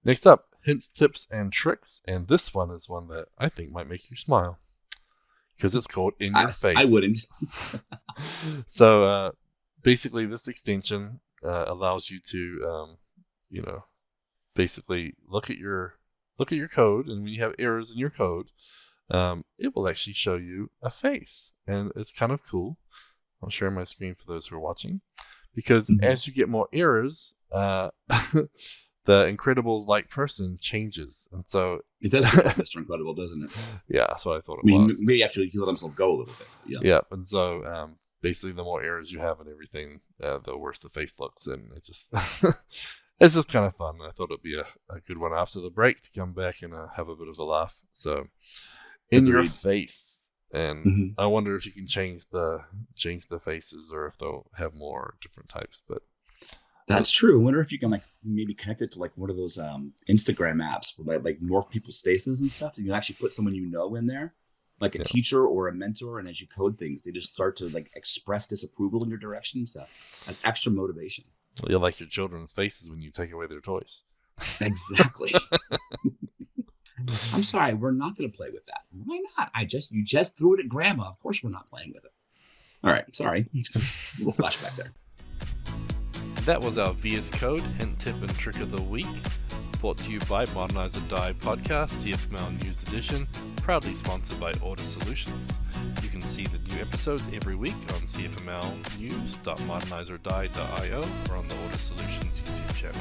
Next up, hints, tips, and tricks. And this one is one that I think might make you smile because it's called In Your Face. I wouldn't. So basically, this extension allows you to, basically look at your code, and when you have errors in your code, it will actually show you a face, and it's kind of cool. I'll share my screen for those who are watching, because as you get more errors, the Incredibles-like person changes, and so it does look like Mr. Incredible, doesn't it? Yeah, that's what I thought it was. Maybe after he let himself go a little bit. Yeah, and so basically, the more errors you have and everything, the worse the face looks, and it just it's just kind of fun. I thought it'd be a good one after the break to come back and have a bit of a laugh. So, In Your Face, and I wonder if you can change the faces or if they'll have more different types, but. That's true. I wonder if you can maybe connect it to one of those Instagram apps where like morph people's faces and stuff. You can actually put someone in there, like a teacher or a mentor, and as you code things, they just start to express disapproval in your direction. So as extra motivation. Well, you like your children's faces when you take away their toys. Exactly. I'm sorry, we're not going to play with that. Why not? You just threw it at Grandma. Of course, we're not playing with it. All right, sorry. A little flashback there. That was our VSCode hint, tip, and trick of the week, brought to you by Modernize or Die podcast, CFML News Edition, proudly sponsored by Order Solutions. You can see the new episodes every week on cfmlnews.modernizeordie.io or on the Order Solutions YouTube channel.